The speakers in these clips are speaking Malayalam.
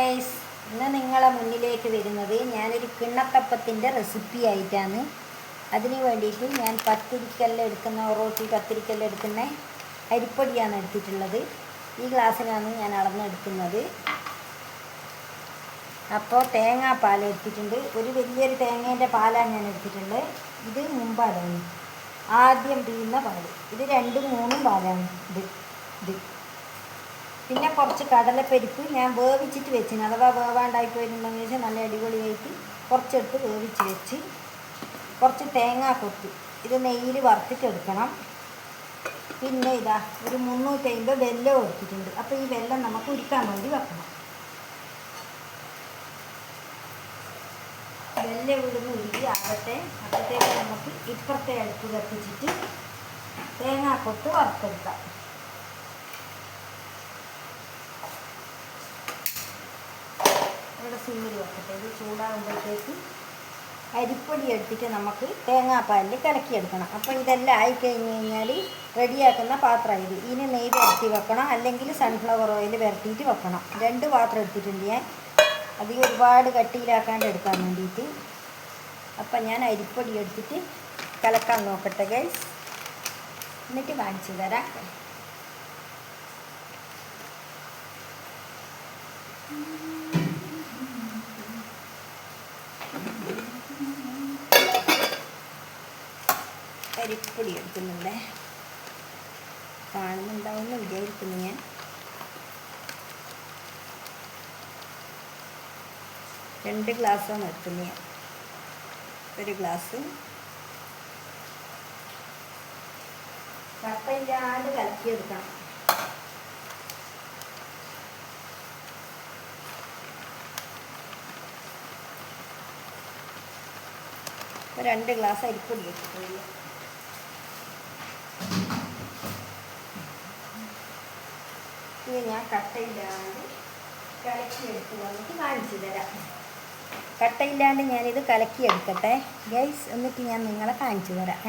ഗൈസ്, ഇന്ന് നിങ്ങളെ മുന്നിലേക്ക് വരുന്നത് ഞാനൊരു കിണ്ണത്തപ്പത്തിൻ്റെ റെസിപ്പി ആയിട്ടാണ്. അതിന് വേണ്ടിയിട്ട് ഞാൻ പത്തിരിക്കല്ല് എടുക്കുന്ന ഒറോട്ടി പത്തിരിക്കല്ല് എടുക്കുന്ന അരിപ്പൊടിയാണ് എടുത്തിട്ടുള്ളത്. ഈ ഗ്ലാസ്സിനാണ് ഞാൻ അളന്നെടുക്കുന്നത്. അപ്പോൾ തേങ്ങാപ്പാൽ എടുത്തിട്ടുണ്ട്. ഒരു വലിയൊരു തേങ്ങേൻ്റെ പാലാണ് ഞാൻ എടുത്തിട്ടുള്ളത്. ഇത് മുമ്പാലാണ് ആദ്യം പിഴിയുന്ന പാല്. ഇത് 2-3 പാലാണ് ഇത്. പിന്നെ കുറച്ച് കടലപ്പരിപ്പ് ഞാൻ വേവിച്ചിട്ട് വെച്ചിന്, അഥവാ വേവാണ്ടായി പോയിട്ടുണ്ടെന്ന് വെച്ചാൽ നല്ല അടിപൊളിയായിട്ട് കുറച്ചെടുത്ത് വേവിച്ച് വെച്ച്. കുറച്ച് തേങ്ങാക്കൊത്ത് ഇത് നെയ്യിൽ വറുത്തിട്ടെടുക്കണം. പിന്നെ ഇതാ ഒരു 350 വെല്ലം എടുത്തിട്ടുണ്ട്. അപ്പോൾ ഈ വെല്ലം നമുക്ക് ഉരുക്കാൻ വേണ്ടി വെക്കണം. വെല്ലം ഇവിടുന്ന് ഉരുക്കി ആവട്ടെ. അപ്പോഴത്തേക്ക് നമുക്ക് ഇപ്പുറത്തെ അടുപ്പ് കത്തിച്ചിട്ട് തേങ്ങാക്കൊത്ത് വറുത്തെടുക്കാം. ഇവിടെ സിമ്മിൽ വെക്കട്ടെ. ഇത് ചൂടാകുമ്പോഴത്തേക്ക് അരിപ്പൊടി എടുത്തിട്ട് നമുക്ക് തേങ്ങാപ്പാലിൽ കലക്കിയെടുക്കണം. അപ്പോൾ ഇതെല്ലാം ആയിക്കഴിഞ്ഞ് കഴിഞ്ഞാൽ റെഡിയാക്കുന്ന പാത്രം ഇത്. ഇതിന് നെയ്യ് പുരട്ടി വെക്കണം, അല്ലെങ്കിൽ സൺഫ്ലവർ ഓയിൽ പുരട്ടിയിട്ട് വെക്കണം. 2 പാത്രം എടുത്തിട്ടുണ്ട് ഞാൻ, അധികം ഒരുപാട് കട്ടിയിലാക്കാണ്ട് എടുക്കാൻ വേണ്ടിയിട്ട്. അപ്പം ഞാൻ അരിപ്പൊടി എടുത്തിട്ട് കലക്കാൻ നോക്കട്ടെ ഗൈസ്, എന്നിട്ട് കാണിച്ചു തരാം. അരിപ്പൊടി എടുക്കുന്നുണ്ട്, കാണുന്നുണ്ടാവുമെന്ന് വിചാരിക്കുന്നു ഞാൻ. രണ്ട് ഗ്ലാസ്സാണ് എടുക്കുന്നത് ഞാൻ. ഒരു ഗ്ലാസ് കട്ടയില്ലാണ്ട് കലക്കിയെടുക്കണം. ഇപ്പോൾ 2 ഗ്ലാസ് അരിപ്പൊടി എടുത്തിട്ടുണ്ട്. ഇത് ഞാൻ കട്ടയില്ലാണ്ട് കലക്കിയെടുത്ത് വന്നിട്ട് കാണിച്ചു തരാം. കട്ടയില്ലാണ്ട് ഞാനിത് കലക്കിയെടുക്കട്ടെ ഗൈസ്, എന്നിട്ട് ഞാൻ നിങ്ങളെ കാണിച്ചു തരാം.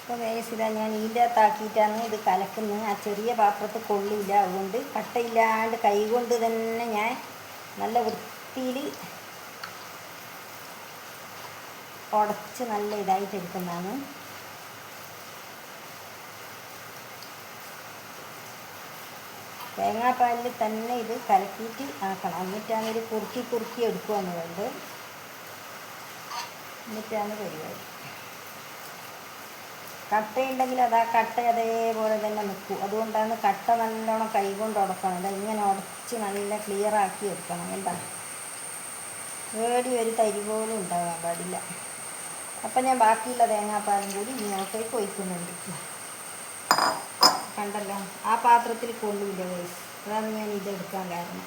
അപ്പോൾ ഗൈസ്, ഇതാ ഞാൻ ഇതിൻ്റെ അകത്താക്കിയിട്ടാണ് ഇത് കലക്കുന്നത്. ആ ചെറിയ പാത്രത്തിൽ കൊള്ളില്ല, അതുകൊണ്ട് കട്ടയില്ലാണ്ട് കൈ കൊണ്ട് തന്നെ ഞാൻ നല്ല വൃത്തിയിൽ ഉടച്ച് നല്ല ഇതായിട്ട് എടുക്കുന്നതാണ്. തേങ്ങാപ്പാലിൽ തന്നെ ഇത് കലക്കിയിട്ട് ആക്കണം. എന്നിട്ടാണ് ഇത് കുറുക്കി എടുക്കുകയെന്ന് വേണ്ടത്. എന്നിട്ടാണ് പരിപാടി. കട്ടയുണ്ടെങ്കിൽ അത് ആ കട്ട അതേപോലെ തന്നെ നിൽക്കും. അതുകൊണ്ടാണ് കട്ട നല്ലോണം കൈ കൊണ്ട് ഉടക്കണം. അത് ഇങ്ങനെ ഉടച്ച് നല്ല ക്ലിയറാക്കി എടുക്കണം. എന്താ ഒരു തരി പോലും ഉണ്ടാകാൻ പാടില്ല. അപ്പം ഞാൻ ബാക്കിയുള്ള തേങ്ങാപ്പാലും കൂടി ഇങ്ങോട്ടേക്ക് ഒഴിക്കുന്നുണ്ട്. കണ്ടല്ലോ, ആ പാത്രത്തിൽ കൊള്ളില്ല ഗൈസ്, അതാണ് ഞാൻ ഇതെടുക്കാൻ കാരണം.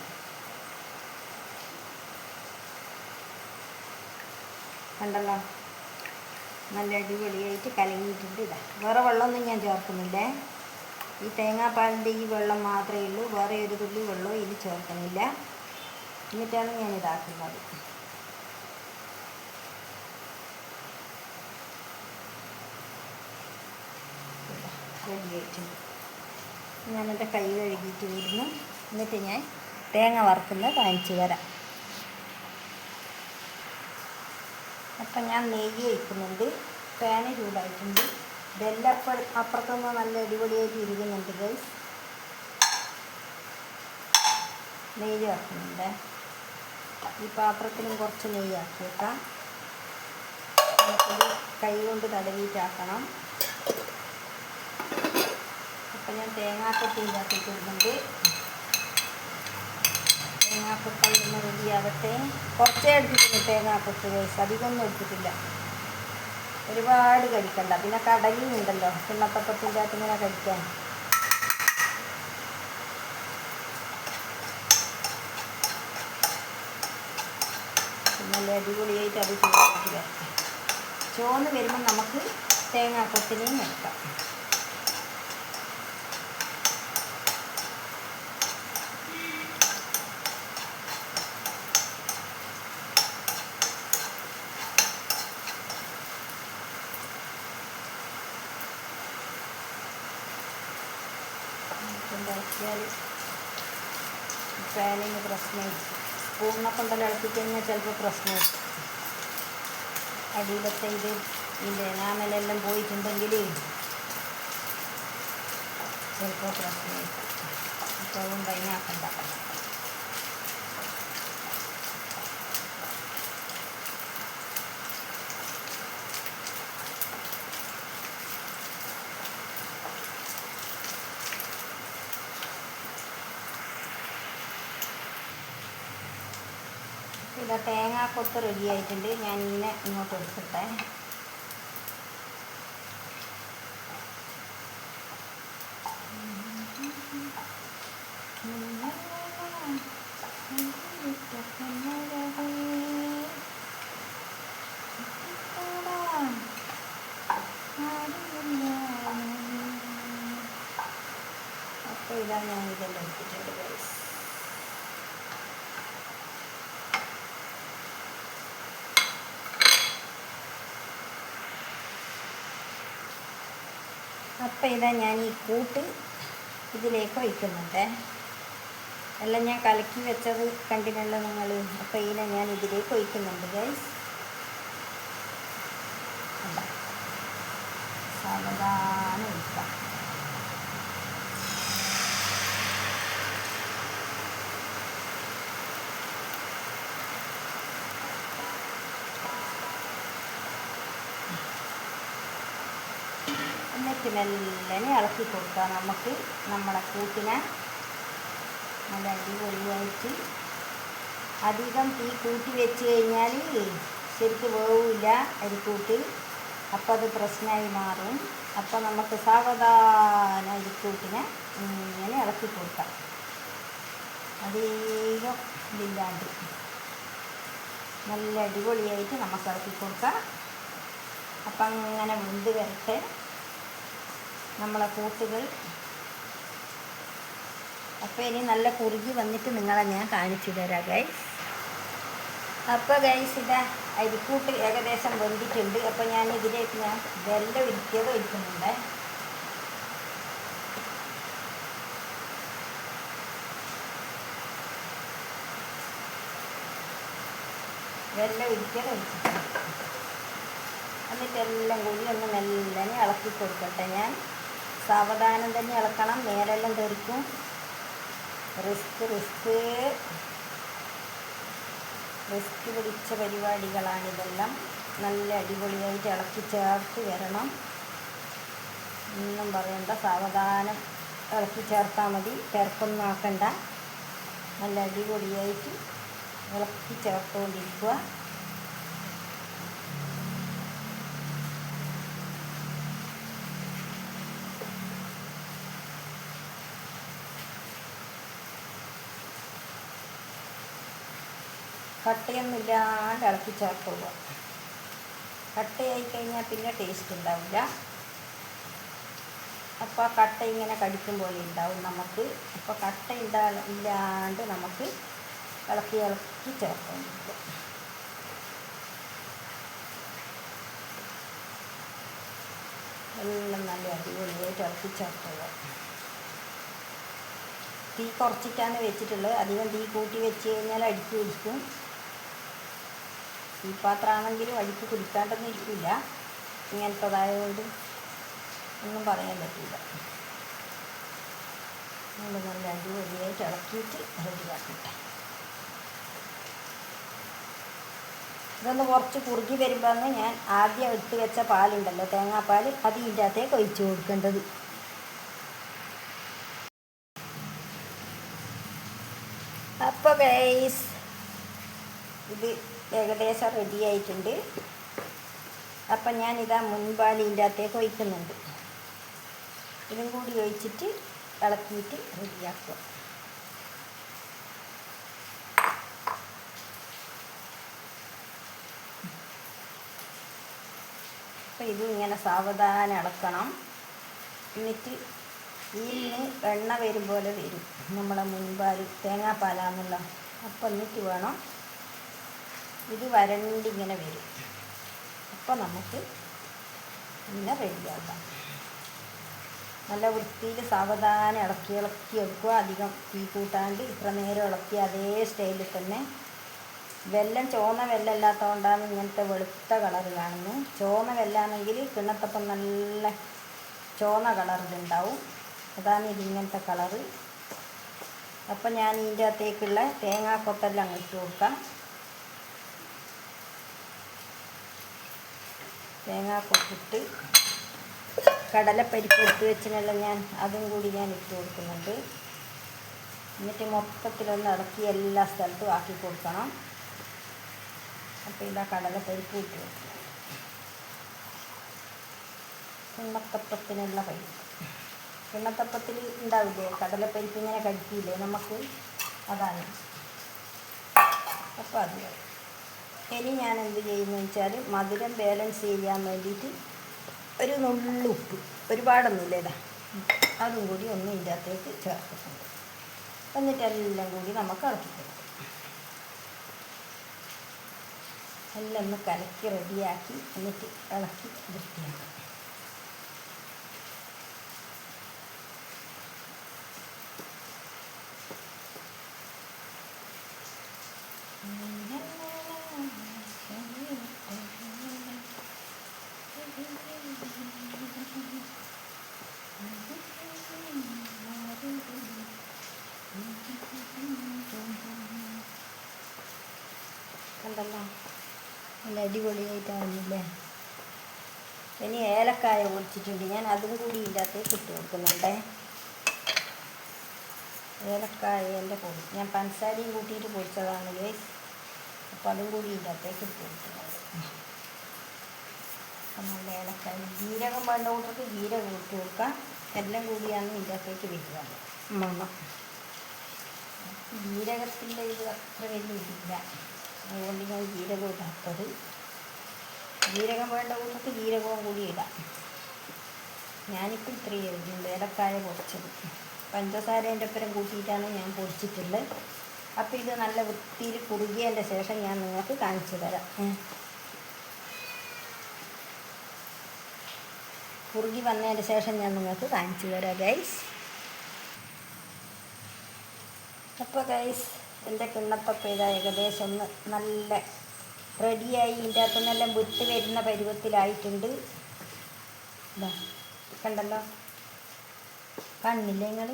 കണ്ടല്ലോ, നല്ല അടിപൊളിയായിട്ട് കലങ്ങിയിട്ടുണ്ട്. ഇതാ വേറെ വെള്ളമൊന്നും ഞാൻ ചേർക്കുന്നില്ലേ. ഈ തേങ്ങാപ്പാലിൻ്റെ ഈ വെള്ളം മാത്രമേ ഉള്ളൂ, വേറെ ഒരു തുള്ളി വെള്ളവും ഇതിൽ ചേർക്കുന്നില്ല. എന്നിട്ടാണ് ഞാൻ ഇതാക്കുന്നത്. റെഡിയായിട്ടുണ്ട്. ഞാനെൻ്റെ കൈ കഴുകിയിട്ട് വരുന്നു. എന്നിട്ട് ഞാൻ തേങ്ങ വറുക്കുന്നത് കാണിച്ചു തരാം. അപ്പം ഞാൻ നെയ്യ് ഒഴിക്കുന്നുണ്ട്. പാന് ചൂടായിട്ടുണ്ട്. ഇതെല്ലാം അപ്പുറത്തുനിന്ന് നല്ല അടിപൊളിയായിട്ട് ഇരിക്കുന്നുണ്ട് ഗൈസ്. നെയ്യ് ആക്കുന്നുണ്ട്. ഈ പാത്രത്തിലും കുറച്ച് നെയ്യ് ആക്കി വെക്കാം. നമുക്കിത് കൈ കൊണ്ട് തടവിയിട്ടാക്കണം. അപ്പം ഞാൻ തേങ്ങാക്കൊത്ത് ഉണ്ടാക്കിയിട്ട് ഇടുന്നുണ്ട്. തേങ്ങാക്കൊത്ത് ഇടുന്ന റെഡിയാവട്ടെ. കുറച്ചേ എടുത്തിട്ടുണ്ട് തേങ്ങാക്കൊത്ത് ഗൈസ്, അധികമൊന്നും എടുത്തിട്ടില്ല. ഒരുപാട് കഴിക്കണ്ട. പിന്നെ കടലയും ഉണ്ടല്ലോ കിണ്ണത്തപ്പത്തിൻ്റെ അകത്ത് ഇങ്ങനെ കഴിക്കാൻ. നല്ല അടിപൊളിയായിട്ട് അത് ചൂടാക്കി വരട്ടെ. ചോന്ന് വരുമ്പോൾ നമുക്ക് തേങ്ങാക്കൊത്തിനെയും എടുക്കാം. ഇളക്കിയാൽ പാനിന് പ്രശ്നമായി. സ്പൂണിനെ കൊണ്ടെല്ലാം ഇളക്കി കഴിഞ്ഞാൽ ചിലപ്പോൾ പ്രശ്നമായി. അടിയിലത്തെ ഇതിൻ്റെ നാമലെല്ലാം പോയിട്ടുണ്ടെങ്കിൽ ചിലപ്പോൾ പ്രശ്നമായി. അപ്പോൾ അതുകൊണ്ട് അതിനാക്കണ്ട. ഇതാ തേങ്ങാക്കൊത്ത് റെഡി ആയിട്ടുണ്ട്. ഞാൻ ഇങ്ങനെ ഇങ്ങോട്ട് എടുത്തിട്ടെ. അപ്പോൾ ഇതാ ഞാൻ ഇതെല്ലാം എടുത്തിട്ടുണ്ട് ഗൈസ്. അപ്പം ഇതാ ഞാൻ ഈ കൂട്ട് ഇതിലേക്ക് ഒഴിക്കുന്നുണ്ട്. എല്ലാം ഞാൻ കലക്കി വെച്ചത് കണ്ടിനല്ലോ നിങ്ങൾ. അപ്പം ഇതിനെ ഞാൻ ഇതിലേക്ക് ഒഴിക്കുന്നുണ്ട് ഗൈസ്. സാവധാനം ഒഴിക്കാം. എന്നിട്ട് മെല്ലനെ ഇളക്കി കൊടുക്കാം. നമുക്ക് നമ്മളെ കൂട്ടിനെ നല്ല അടിപൊളിയായിട്ട്. അധികം തീ കൂട്ടി വെച്ച് കഴിഞ്ഞാൽ ശരിക്കും വേവില്ല അരിക്കൂട്ട്. അപ്പം അത് പ്രശ്നമായി മാറും. അപ്പം നമുക്ക് സാവധാനം അരിക്കൂട്ടിനെ ഇങ്ങനെ ഇളക്കി കൊടുക്കാം. അധികം ഇതില്ലാണ്ട് നല്ല അടിപൊളിയായിട്ട് നമുക്ക് ഇളക്കി കൊടുക്കാം. അപ്പം അങ്ങനെ വെന്ത് വരട്ടെ നമ്മളെ കൂട്ടുകൾ. അപ്പോൾ ഇനി നല്ല കുറുകി വന്നിട്ട് നിങ്ങളെ ഞാൻ കാണിച്ചു തരാം ഗൈസ്. അപ്പോൾ ഗൈസ് ഇതാ അരിക്കൂട്ട് ഏകദേശം വെന്തിട്ടുണ്ട്. അപ്പോൾ ഞാൻ ഇതിലേക്ക് ഞാൻ വെല്ലം ഉരുക്കിയത് ഒഴിക്കുന്നുണ്ട്. വെല്ലം ഉരുക്കിയത് ഒഴിച്ചിട്ടുണ്ട്. എന്നിട്ട് എല്ലാം കൂടി ഒന്ന് മെല്ലനെ ഇളക്കി കൊടുക്കട്ടെ. ഞാൻ സാവധാനം തന്നെ ഇളക്കണം, നേരെല്ലാം തെറിക്കും. റിസ്ക് പിടിച്ച പരിപാടികളാണിതെല്ലാം. നല്ല അടിപൊളിയായിട്ട് ഇളക്കി ചേർത്ത് വരണം. ഒന്നും പറയണ്ട, സാവധാനം ഇളക്കി ചേർത്താൽ മതി. തിരക്കൊന്നും ആക്കണ്ട. നല്ല അടിപൊളിയായിട്ട് ഇളക്കി ചേർത്തുകൊണ്ടിരിക്കുക. കട്ടയൊന്നുമില്ലാണ്ട് ഇളക്കി ചേർക്കുക. കട്ടയായി കഴിഞ്ഞാൽ പിന്നെ ടേസ്റ്റ് ഉണ്ടാവില്ല. അപ്പോൾ ആ കട്ട ഇങ്ങനെ കടിക്കും പോലെ ഉണ്ടാവും നമുക്ക്. അപ്പോൾ കട്ട ഇല്ലാണ്ട് നമുക്ക് ഇളക്കി ചേർത്തുകൊണ്ടിരിക്കുക. എല്ലാം നല്ല അടിപൊളിയായിട്ട് ഇളക്കി ചേർക്കുക. തീ കുറച്ചിട്ടാണ് വെച്ചിട്ടുള്ളത്. അധികം തീ കൂട്ടി വെച്ച് കഴിഞ്ഞാൽ അടിക്ക് പിടിക്കും. ഈ പാത്രമാണെങ്കിലും അടിക്ക് പിടിക്കാണ്ടൊന്നും ഇരിക്കില്ല. ഇങ്ങനത്തതായതുകൊണ്ട് ഒന്നും പറയാൻ പറ്റില്ല. നമ്മൾ നല്ല അടിപൊളിയായിട്ട് ഇളക്കിയിട്ട് റെഡിയാക്കട്ടെ. ഇതൊന്ന് കുറച്ച് കുറുകി വരുമ്പോൾ ഞാൻ ആദ്യം എടുത്ത് വെച്ച പാലുണ്ടല്ലോ, തേങ്ങാപ്പാൽ, അത് ഇതിൻ്റെ അകത്തേക്ക് ഒഴിച്ച് കൊടുക്കേണ്ടത്. അപ്പോൾ ഗൈസ് ഇത് ഏകദേശം റെഡി ആയിട്ടുണ്ട്. അപ്പം ഞാനിതാ മുൻപാലിൻ്റെ അകത്തേക്ക് ഒഴിക്കുന്നുണ്ട്. ഇതും കൂടി ഒഴിച്ചിട്ട് ഇളക്കിയിട്ട് റെഡിയാക്കുക. അപ്പോൾ ഇതും ഇങ്ങനെ സാവധാനം ഇളക്കണം. എന്നിട്ട് ഇതിന് എണ്ണ വരും പോലെ വരും നമ്മളെ മുൻപാൽ, തേങ്ങാപ്പാലാന്നുള്ള. അപ്പം എന്നിട്ട് വേണം ഇത് വരണ്ടിങ്ങനെ വരും. അപ്പോൾ നമുക്ക് പിന്നെ റെഡിയാക്കാം. നല്ല വൃത്തിയിൽ സാവധാനം ഇളക്കി ഇളക്കി എടുക്കുക. അധികം തീ കൂട്ടാണ്ട് ഇത്ര നേരം ഇളക്കി അതേ സ്റ്റൈലിൽ തന്നെ. വെല്ലം ചുവന്ന വെല്ലം ഇല്ലാത്തതുകൊണ്ടാണ് ഇങ്ങനത്തെ വെളുത്ത കളറ് കാണുന്നത്. ചുവന്ന വെല്ലാണെങ്കിൽ കിണ്ണത്തപ്പം നല്ല ചുവന്ന കളറിലുണ്ടാവും. അതാണ് ഇതിങ്ങനത്തെ കളറ്. അപ്പം ഞാൻ ഇതിൻ്റെ അകത്തേക്കുള്ള തേങ്ങാക്കൊത്തെല്ലാം അങ്ങ് ഇട്ട് കൊടുക്കാം. തേങ്ങാക്കൊത്തിട്ട് കടലപ്പരിപ്പ് എടുത്ത് വെച്ചിട്ടുള്ള ഞാൻ അതും കൂടി ഞാൻ ഇട്ട് കൊടുക്കുന്നുണ്ട്. എന്നിട്ട് മൊത്തത്തിലൊന്ന് ഇളക്കി എല്ലാ സ്ഥലത്തും ആക്കി കൊടുക്കണം. അപ്പോൾ ഇതാ കടലപ്പരിപ്പ് ഇട്ട് കൊടുക്കണം. കിണ്ണത്തപ്പത്തിനുള്ള പരിപ്പ്. കിണ്ണത്തപ്പത്തിൽ ഉണ്ടാവില്ലേ കടലപ്പരിപ്പ് ഇങ്ങനെ കഴിക്കില്ലേ നമുക്ക്, അതാണ്. അപ്പോൾ അത് ഇനി ഞാൻ എന്ത് ചെയ്യുന്നു വെച്ചാൽ മധുരം ബാലൻസ് ചെയ്യാൻ വേണ്ടിയിട്ട് ഒരു നുള്ളുപ്പ്, ഒരുപാടൊന്നുമില്ല, ഇതാ അതും കൂടി ഒന്ന് ഇതിൻ്റെ അകത്തേക്ക് ചേർത്തിട്ടുണ്ട്. എന്നിട്ട് എല്ലാം കൂടി നമുക്ക് ഇളക്കി കൊടുക്കും. എല്ലാം ഒന്ന് കലക്കി റെഡിയാക്കി എന്നിട്ട് ഇളക്കി വൃത്തിയാക്കും. കണ്ടല്ലോ, നല്ല അടിപൊളിയായിട്ടാവുന്നില്ലേ. ഇനി ഏലക്കായ പൊടിച്ചിട്ടുണ്ട്, ഞാൻ അതും കൂടി ഇതിൻ്റെ അകത്തേക്ക് ഇട്ട് കൊടുക്കുന്നുണ്ടേ. ഏലക്കായൻ്റെ പൊടി ഞാൻ പഞ്ചസാരയും കൂട്ടിയിട്ട് പൊടിച്ചതാണ് ഗൈസ്. അപ്പോൾ അതും കൂടി ഇതിൻ്റെ അകത്തേക്ക് ഇട്ട് കൊടുക്കുന്നുണ്ട്. അപ്പം നല്ല ഏലക്കായ, ജീരകം വേണ്ട കൂട്ടർക്ക് ജീരകം ഇട്ട് കൊടുക്കാം. എല്ലാം കൂടിയാണ് ഇതിൻ്റെ അകത്തേക്ക് വെക്കുന്നത്. മണം ജീരകത്തിൻ്റെ ഇത് അത്ര വലിയ ഇതില്ല, അതുകൊണ്ട് ഞാൻ ജീരകം ഇടാത്തത്. ജീരകം വേണ്ട കൂട്ടർക്ക് ജീരകവും കൂടി ഇടാം. ഞാനിപ്പോൾ ഇത്രയും എഴുതിയുണ്ട് ഏലക്കായ പൊടിച്ചത്. പഞ്ചസാരേൻ്റെ ഒപ്പരം കൂട്ടിയിട്ടാണ് ഞാൻ പൊടിച്ചിട്ടുള്ളത്. അപ്പോൾ ഇത് നല്ല വൃത്തിയിൽ കുറുകിയതിൻ്റെ ശേഷം ഞാൻ നിങ്ങൾക്ക് കാണിച്ചു തരാം. കുറുകി വന്നതിൻ്റെ ശേഷം ഞാൻ നിങ്ങൾക്ക് കാണിച്ചു തരാം ഗൈസ്. അപ്പോൾ ഗൈസ് എൻ്റെ കിണ്ണത്തപ്പം ഇതാ ഏകദേശം ഒന്ന് നല്ല റെഡിയായി. ഇതിൻ്റെ അകത്തുനിന്നെല്ലാം വിട്ട് വരുന്ന പരുവത്തിലായിട്ടുണ്ട്. ഇതാ കണ്ടല്ലോ, കണ്ണില്ലേ നിങ്ങൾ?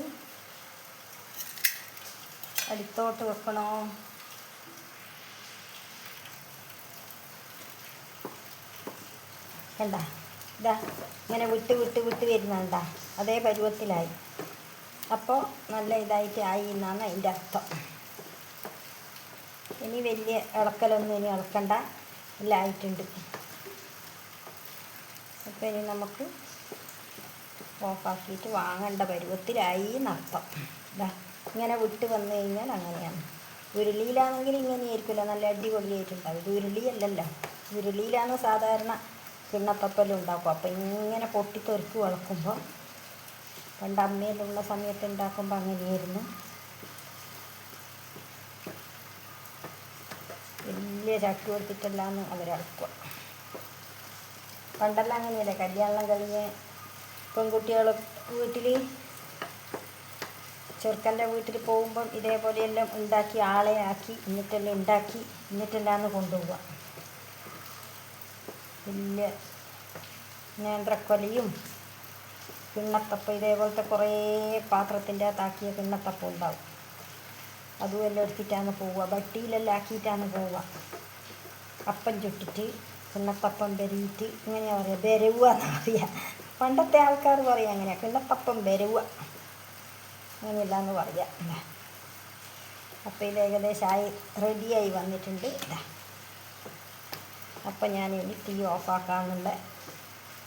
അടുത്തോട്ട് വെക്കണോ? കണ്ട, ഇതാ ഇങ്ങനെ വിട്ട് വിട്ട് വിട്ട് വരുന്നുണ്ടാ, അതേ പരുവത്തിലായി. അപ്പോൾ നല്ല ഇതായിട്ട് ആയി എന്നാണ് അതിൻ്റെ അർത്ഥം. ഇനി വലിയ ഇളക്കലൊന്നും ഇനി ഇളക്കണ്ട, എല്ലാം ആയിട്ടുണ്ട്. അപ്പോൾ ഇനി നമുക്ക് ഓഫാക്കിയിട്ട് വാങ്ങേണ്ട പരുവത്തിലായി എന്നർത്ഥം. ഇതാ ഇങ്ങനെ വിട്ട് വന്നു കഴിഞ്ഞാൽ അങ്ങനെയാണ്. ഉരുളിയിലാണെങ്കിൽ ഇങ്ങനെയായിരിക്കില്ല, നല്ല അടിപൊളിയായിട്ടുണ്ടാവും. ഇത് ഉരുളിയല്ലല്ലോ, ഉരുളിയിലാണ് സാധാരണ കിണ്ണത്തപ്പെല്ലാം ഉണ്ടാക്കും. അപ്പം ഇങ്ങനെ പൊട്ടിത്തെറിക്ക് വളക്കുമ്പോൾ, പണ്ട് അമ്മയിലുള്ള സമയത്ത് ഉണ്ടാക്കുമ്പോൾ അങ്ങനെയായിരുന്നു. വലിയ ചട്ടി കൊടുത്തിട്ടെല്ലാന്ന് അവരളക്കുക. പണ്ടെല്ലാം അങ്ങനെയല്ലേ, കല്യാണം കഴിഞ്ഞ് പെൺകുട്ടികൾ വീട്ടിൽ ചെറുക്കൻ്റെ വീട്ടിൽ പോകുമ്പം ഇതേപോലെയെല്ലാം ഉണ്ടാക്കി ആളെ ആക്കി എന്നിട്ടെല്ലാം ഉണ്ടാക്കി എന്നിട്ടെല്ലാന്ന് കൊണ്ടുപോവുക. വലിയ നേന്ത്രക്കൊലയും കിണ്ണത്തപ്പം ഇതേപോലത്തെ കുറേ പാത്രത്തിൻ്റെ അകത്താക്കിയ കിണ്ണത്തപ്പം ഉണ്ടാവും. അതുമെല്ലാം എടുത്തിട്ടാണ് പോവുക, ബട്ടിയിലെല്ലാം ആക്കിയിട്ടാണ് പോവുക. അപ്പം ചുട്ടിട്ട് കിണ്ണത്തപ്പം ബെരിയിട്ട് ഇങ്ങനെയാണ് പറയുക, ബെരവുക എന്നാണ് പറയുക. പണ്ടത്തെ ആൾക്കാർ പറയുക അങ്ങനെയാണ്, കിണ്ണത്തപ്പം ബെരവുക അങ്ങനെയല്ലാന്ന് പറയുക. എന്താ അപ്പം ഇത് ഏകദേശമായി റെഡിയായി വന്നിട്ടുണ്ട്. ഇതാ അപ്പം ഞാൻ ഇനി തീ ഓഫാക്കാമെന്നുള്ള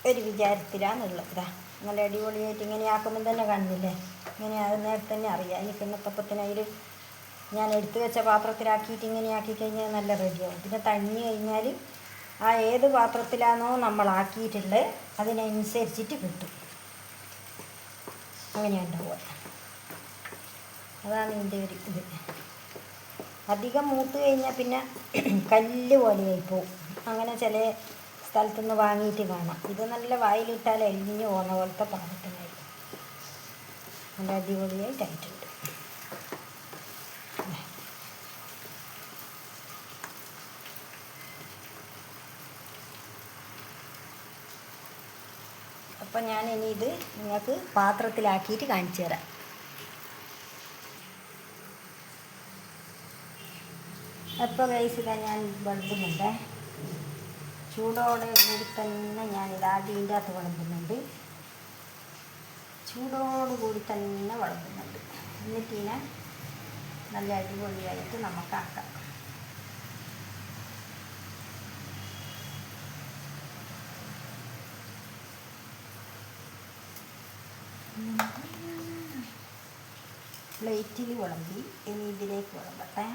ഒരു വിചാരത്തിലാണുള്ളത്. ഇതാ നല്ല അടിപൊളിയായിട്ട് ഇങ്ങനെ ആക്കുമ്പം തന്നെ കാണുന്നില്ലേ, ഇങ്ങനെ അത് നേരത്തെ തന്നെ അറിയാം. ഇനി കിണ്ണത്തപ്പത്തിന് അതിൽ ഞാൻ എടുത്തു വെച്ച പാത്രത്തിലാക്കിയിട്ട് ഇങ്ങനെ ആക്കി കഴിഞ്ഞാൽ നല്ല റെഡിയാവും. പിന്നെ തണ്ണി കഴിഞ്ഞാൽ ആ ഏത് പാത്രത്തിലാണോ നമ്മളാക്കിയിട്ടുള്ളത് അതിനനുസരിച്ചിട്ട് കിട്ടും. അങ്ങനെ ഉണ്ടാവുക. അതാണ് ഇതിൻ്റെ ഒരു ഇത്. അധികം മൂത്ത് കഴിഞ്ഞാൽ പിന്നെ കല്ല് പോലെയായി പോവും. അങ്ങനെ ചില സ്ഥലത്തുനിന്ന് വാങ്ങിയിട്ട് കാണാം. ഇത് നല്ല വായിലിട്ടാൽ എരിഞ്ഞ് പോകുന്ന പോലത്തെ പാകത്തിനായി. നല്ല അടിപൊളിയായിട്ടായിട്ടുണ്ട്. അപ്പം ഞാൻ ഇനി ഇത് നിങ്ങൾക്ക് പാത്രത്തിലാക്കിയിട്ട് കാണിച്ചു തരാം. അപ്പോൾ ഗൈസ് ഇതാ ഞാൻ വിളമ്പുന്നുണ്ട്. ചൂടോടെ കൂടി തന്നെ ഞാനിത് ആദ്യം ഇതിൻ്റെ അകത്ത് വിളമ്പുന്നുണ്ട്. ചൂടോടുകൂടി തന്നെ വിളമ്പുന്നുണ്ട്. എന്നിട്ട് ഇതിനെ നല്ല അടിപൊളിയായിട്ട് നമുക്കാക്കാം. പ്ലേറ്റിൽ വിളമ്പി ഇനി ഇതിലേക്ക് വിളമ്പട്ടെ.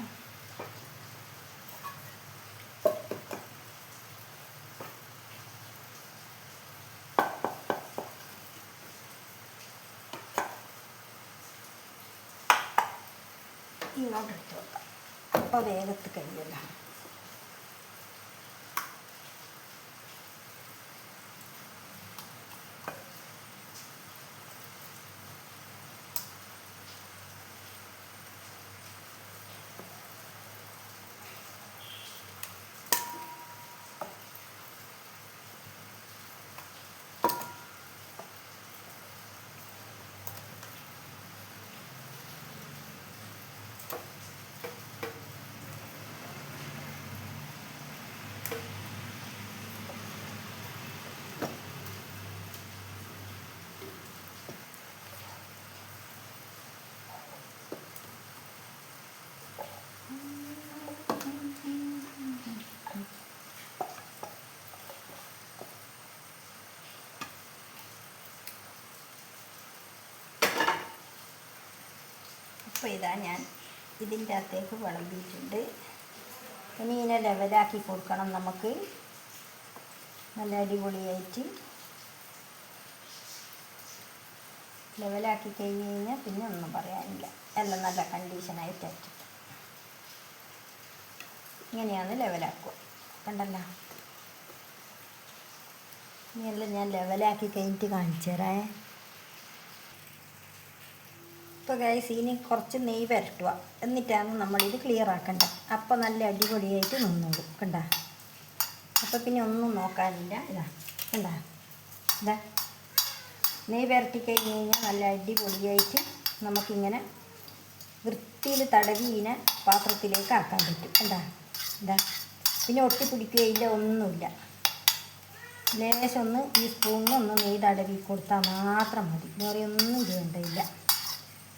ഇങ്ങോട്ട് എടുത്ത് വെക്കാം. അപ്പോൾ വേഗത്ത് കഴിയല്ല. അപ്പോൾ ഇതാ ഞാൻ ഇതിൻ്റെ അകത്തേക്ക് വിളമ്പിയിട്ടുണ്ട്. ഇനി ഇതിനെ ലെവലാക്കി കൊടുക്കണം നമുക്ക്. നല്ല അടിപൊളിയായിട്ട് ലെവലാക്കി കഴിഞ്ഞ് കഴിഞ്ഞാൽ പിന്നെ ഒന്നും പറയാനില്ല. എല്ലാം നല്ല കണ്ടീഷനായിട്ട് അയച്ചിട്ട് ഇങ്ങനെയാണ് ലെവലാക്കുക. കണ്ടല്ലോ. ഇനിയെല്ലാം ഞാൻ ലെവലാക്കി കഴിഞ്ഞിട്ട് കാണിച്ചു തരാം. ഇപ്പോൾ ഗൈസ് ഇനി കുറച്ച് നെയ്യ് വരട്ടുക. എന്നിട്ടാണ് നമ്മളിത് ക്ലിയർ ആക്കേണ്ടത്. അപ്പോൾ നല്ല അടിപൊളിയായിട്ട് നിന്നോളും. കണ്ട. അപ്പോൾ പിന്നെ ഒന്നും നോക്കാനില്ല. ഇതാ കണ്ട. ഇതാ നെയ്യ് വരട്ടി കഴിഞ്ഞ് കഴിഞ്ഞാൽ നല്ല അടിപൊളിയായിട്ട് നമുക്കിങ്ങനെ വൃത്തിയിൽ തടവി ഇതിനെ പാത്രത്തിലേക്ക് ആക്കാൻ പറ്റും. കണ്ട. ഇതാ പിന്നെ ഒട്ടിപ്പിടിക്കുകയില്ല, ഒന്നുമില്ല. ലേശം ഒന്ന് ഈ സ്പൂണിനൊന്ന് നെയ്യ് തടവി കൊടുത്താൽ മാത്രം മതി. വേറെ ഒന്നും ചെയ്യേണ്ടതില്ല.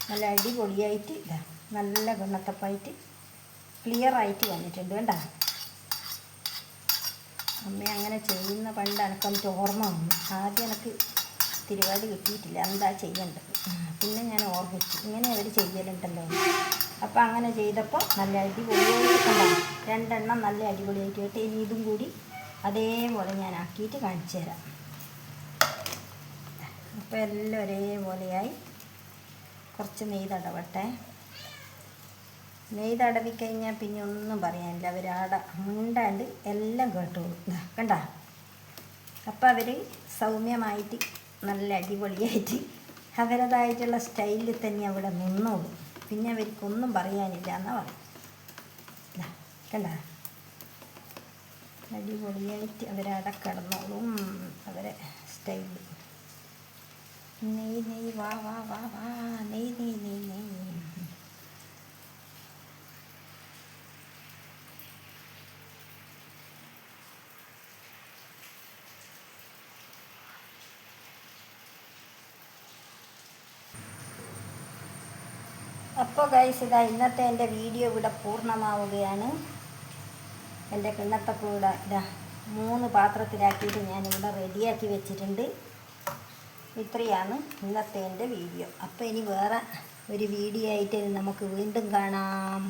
നല്ല അടിപൊളിയായിട്ട് ഇതാ നല്ല ഗുണത്തപ്പായിട്ട് ക്ലിയറായിട്ട് വന്നിട്ടുണ്ട്. കണ്ട. അമ്മ അങ്ങനെ ചെയ്യുന്ന പണ്ട് എനിക്ക് ഓർമ്മ വന്നു. ആദ്യം എനിക്ക് തിരുവാടി കിട്ടിയിട്ടില്ല, എന്താ ചെയ്യേണ്ടത്. പിന്നെ ഞാൻ ഓർമ്മിച്ചു ഇങ്ങനെ അവർ ചെയ്യലുണ്ടല്ലോ. അപ്പോൾ അങ്ങനെ ചെയ്തപ്പോൾ നല്ല അടിപൊളിയായിട്ട് കണ്ട. രണ്ടെണ്ണം നല്ല അടിപൊളിയായിട്ട് കേട്ട്. ഇനി ഇതും കൂടി അതേപോലെ ഞാൻ ആക്കിയിട്ട് കാണിച്ചു തരാം. അപ്പോൾ എല്ലാം ഒരേപോലെയായി. കുറച്ച് നെയ്യ് തടവട്ടെ. നെയ്യ് തടവിക്കഴിഞ്ഞാൽ പിന്നെ ഒന്നും പറയാനില്ല. അവർ മുണ്ടാണ്ട് എല്ലാം കേട്ടോളൂ. കണ്ട. അപ്പോൾ അവർ സൗമ്യമായിട്ട് നല്ല അടിപൊളിയായിട്ട് അവരതായിട്ടുള്ള സ്റ്റൈലിൽ തന്നെ അവിടെ നിന്നോളും. പിന്നെ അവർക്കൊന്നും പറയാനില്ല എന്നാണ് പറയും. കണ്ട. അടിപൊളിയായിട്ട് അവരവിടെ കിടന്നോളും. അവരെ സ്റ്റൈലിൽ. നെയ്യ് നെയ്യ് വാ വാ വാ വാ നെയ്യ് നെയ്യ് നെയ്യ് നെയ്യ്. അപ്പോൾ ഗൈസ് ഇതാ ഇന്നത്തെ എൻ്റെ വീഡിയോ ഇവിടെ പൂർണ്ണമാവുകയാണ്. എൻ്റെ കിണ്ണത്തപ്പം ഇവിടെ ഇതാ 3 പാത്രത്തിലാക്കിയിട്ട് ഞാനിവിടെ റെഡിയാക്കി വെച്ചിട്ടുണ്ട്. ഇത്രയാണ് ഇന്നത്തെ എൻ്റെ വീഡിയോ. അപ്പോൾ ഇനി വേറെ ഒരു വീഡിയോ ആയിട്ട് നമുക്ക് വീണ്ടും കാണാം.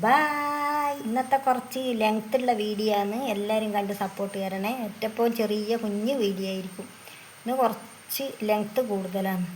ബായ്. ഇന്നത്തെ കുറച്ച് ലെങ്ത്തുള്ള വീഡിയോ ആണ്. എല്ലാവരും കണ്ട് സപ്പോർട്ട് തരണേ. ഏറ്റവും ചെറിയ കുഞ്ഞ് വീഡിയോ ആയിരിക്കും. ഇന്ന് കുറച്ച് ലെങ്ത്ത് കൂടുതലാണ്.